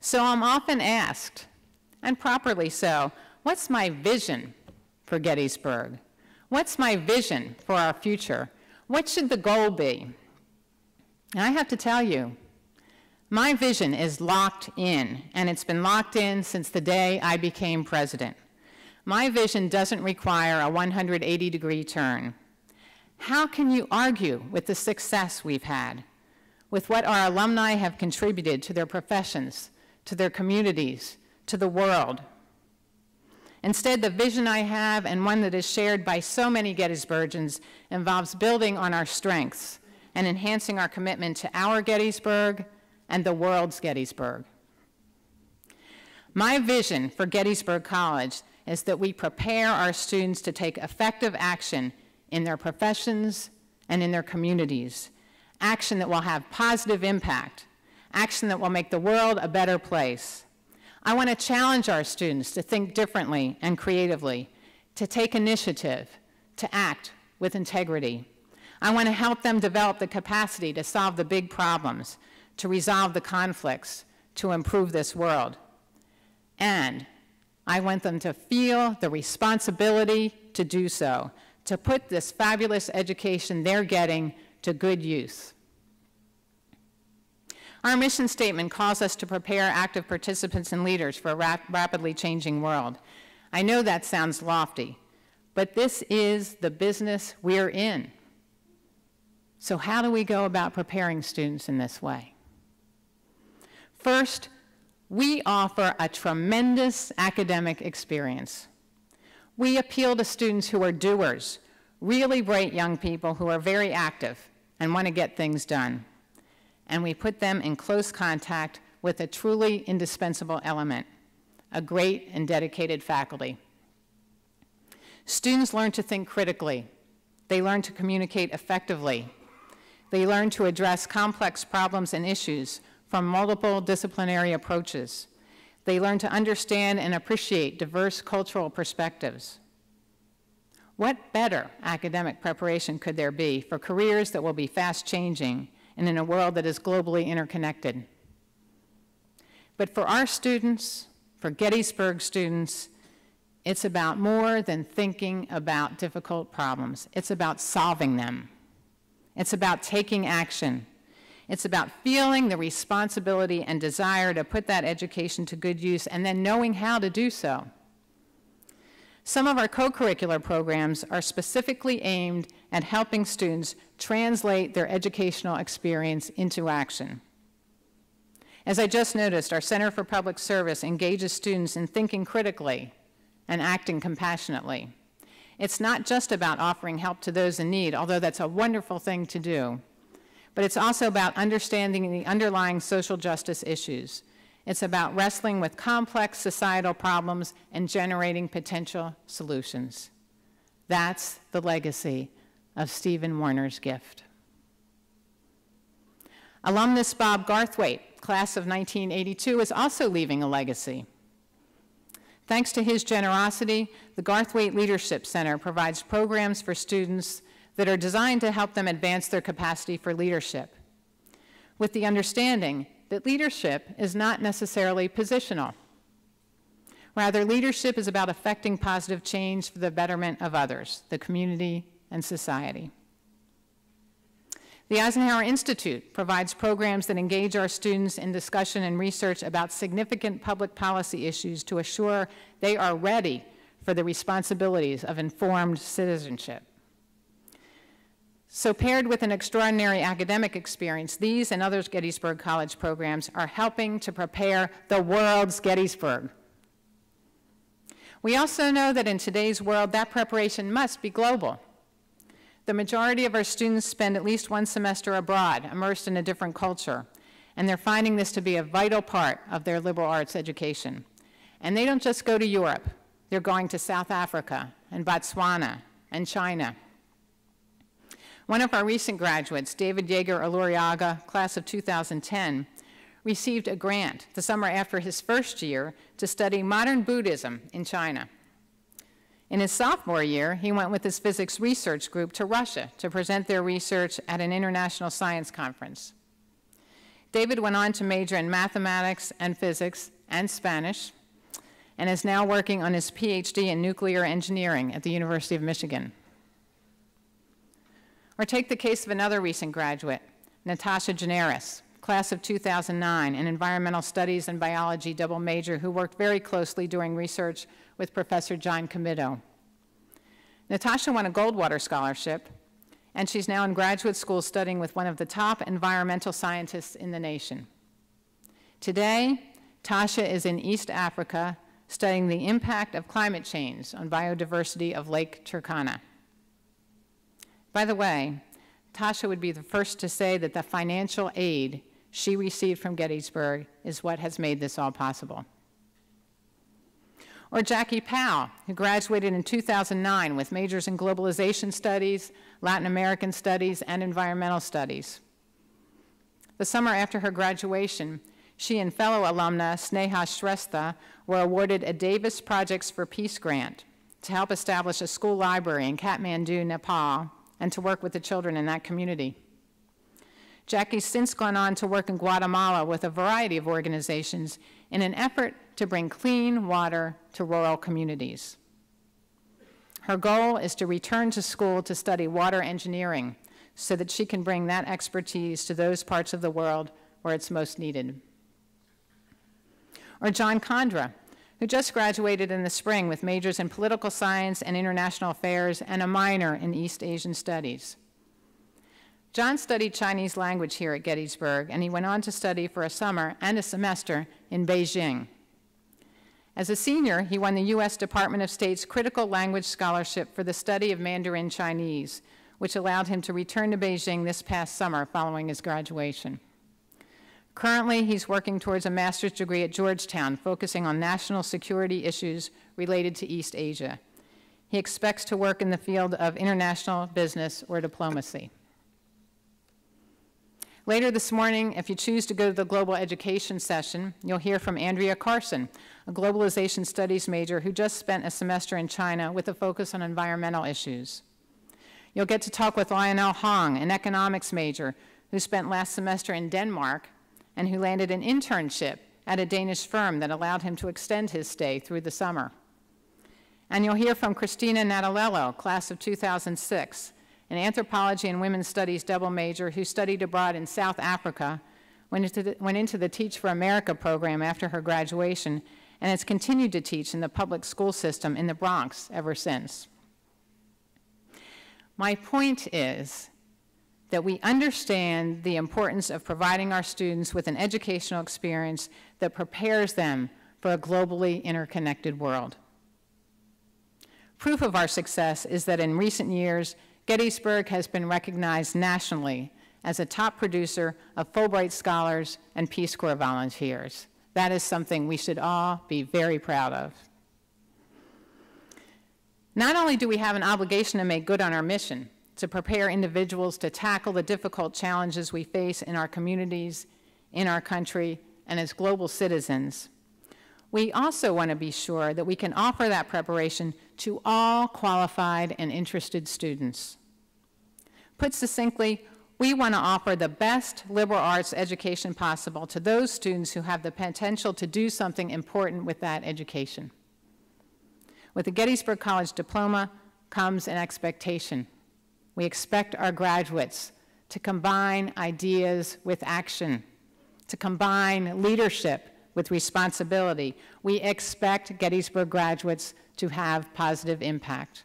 So I'm often asked, and properly so, what's my vision for Gettysburg? What's my vision for our future? What should the goal be? And I have to tell you, my vision is locked in, and it's been locked in since the day I became president. My vision doesn't require a 180-degree turn. How can you argue with the success we've had, with what our alumni have contributed to their professions, to their communities, to the world? Instead, the vision I have, and one that is shared by so many Gettysburgians, involves building on our strengths and enhancing our commitment to our Gettysburg and the world's Gettysburg. My vision for Gettysburg College is that we prepare our students to take effective action in their professions and in their communities, action that will have positive impact, action that will make the world a better place. I want to challenge our students to think differently and creatively, to take initiative, to act with integrity. I want to help them develop the capacity to solve the big problems, to resolve the conflicts, to improve this world. And I want them to feel the responsibility to do so, to put this fabulous education they're getting to good use. Our mission statement calls us to prepare active participants and leaders for a rapidly changing world. I know that sounds lofty, but this is the business we're in. So how do we go about preparing students in this way? First, we offer a tremendous academic experience. We appeal to students who are doers, really bright young people who are very active and want to get things done. And we put them in close contact with a truly indispensable element, a great and dedicated faculty. Students learn to think critically. They learn to communicate effectively. They learn to address complex problems and issues from multiple disciplinary approaches. They learn to understand and appreciate diverse cultural perspectives. What better academic preparation could there be for careers that will be fast-changing and in a world that is globally interconnected? But for our students, for Gettysburg students, it's about more than thinking about difficult problems. It's about solving them. It's about taking action. It's about feeling the responsibility and desire to put that education to good use and then knowing how to do so. Some of our co-curricular programs are specifically aimed at helping students translate their educational experience into action. As I just noticed, our Center for Public Service engages students in thinking critically and acting compassionately. It's not just about offering help to those in need, although that's a wonderful thing to do, but it's also about understanding the underlying social justice issues. It's about wrestling with complex societal problems and generating potential solutions. That's the legacy of Stephen Warner's gift. Alumnus Bob Garthwaite, class of 1982, is also leaving a legacy. Thanks to his generosity, the Garthwaite Leadership Center provides programs for students that are designed to help them advance their capacity for leadership, with the understanding that leadership is not necessarily positional. Rather, leadership is about effecting positive change for the betterment of others, the community, and society. The Eisenhower Institute provides programs that engage our students in discussion and research about significant public policy issues to assure they are ready for the responsibilities of informed citizenship. So paired with an extraordinary academic experience, these and other Gettysburg College programs are helping to prepare the world's Gettysburg. We also know that in today's world, that preparation must be global. The majority of our students spend at least one semester abroad, immersed in a different culture, and they're finding this to be a vital part of their liberal arts education. And they don't just go to Europe. They're going to South Africa and Botswana and China. One of our recent graduates, David Yeager Aluriaga, class of 2010, received a grant the summer after his first year to study modern Buddhism in China. In his sophomore year, he went with his physics research group to Russia to present their research at an international science conference. David went on to major in mathematics and physics and Spanish, and is now working on his PhD in nuclear engineering at the University of Michigan. Or take the case of another recent graduate, Natasha Generis, class of 2009, an environmental studies and biology double major who worked very closely doing research with Professor John Comito. Natasha won a Goldwater Scholarship, and she's now in graduate school studying with one of the top environmental scientists in the nation. Today, Tasha is in East Africa studying the impact of climate change on biodiversity of Lake Turkana. By the way, Tasha would be the first to say that the financial aid she received from Gettysburg is what has made this all possible. Or Jackie Powell, who graduated in 2009 with majors in globalization studies, Latin American studies, and environmental studies. The summer after her graduation, she and fellow alumna Sneha Shrestha were awarded a Davis Projects for Peace grant to help establish a school library in Kathmandu, Nepal, and to work with the children in that community. Jackie's since gone on to work in Guatemala with a variety of organizations in an effort to bring clean water to rural communities. Her goal is to return to school to study water engineering so that she can bring that expertise to those parts of the world where it's most needed. Or John Condra, who just graduated in the spring with majors in political science and international affairs and a minor in East Asian studies. John studied Chinese language here at Gettysburg, and he went on to study for a summer and a semester in Beijing. As a senior, he won the U.S. Department of State's Critical Language Scholarship for the study of Mandarin Chinese, which allowed him to return to Beijing this past summer following his graduation. Currently, he's working towards a master's degree at Georgetown, focusing on national security issues related to East Asia. He expects to work in the field of international business or diplomacy. Later this morning, if you choose to go to the global education session, you'll hear from Andrea Carson, a globalization studies major who just spent a semester in China with a focus on environmental issues. You'll get to talk with Lionel Hong, an economics major who spent last semester in Denmark and who landed an internship at a Danish firm that allowed him to extend his stay through the summer. And you'll hear from Christina Natalello, class of 2006, an anthropology and women's studies double major who studied abroad in South Africa, went into the Teach for America program after her graduation, and has continued to teach in the public school system in the Bronx ever since. My point is that we understand the importance of providing our students with an educational experience that prepares them for a globally interconnected world. Proof of our success is that in recent years, Gettysburg has been recognized nationally as a top producer of Fulbright scholars and Peace Corps volunteers. That is something we should all be very proud of. Not only do we have an obligation to make good on our mission, to prepare individuals to tackle the difficult challenges we face in our communities, in our country, and as global citizens, we also want to be sure that we can offer that preparation to all qualified and interested students. Put succinctly, we want to offer the best liberal arts education possible to those students who have the potential to do something important with that education. With the Gettysburg College diploma comes an expectation. We expect our graduates to combine ideas with action, to combine leadership with responsibility. We expect Gettysburg graduates to have positive impact.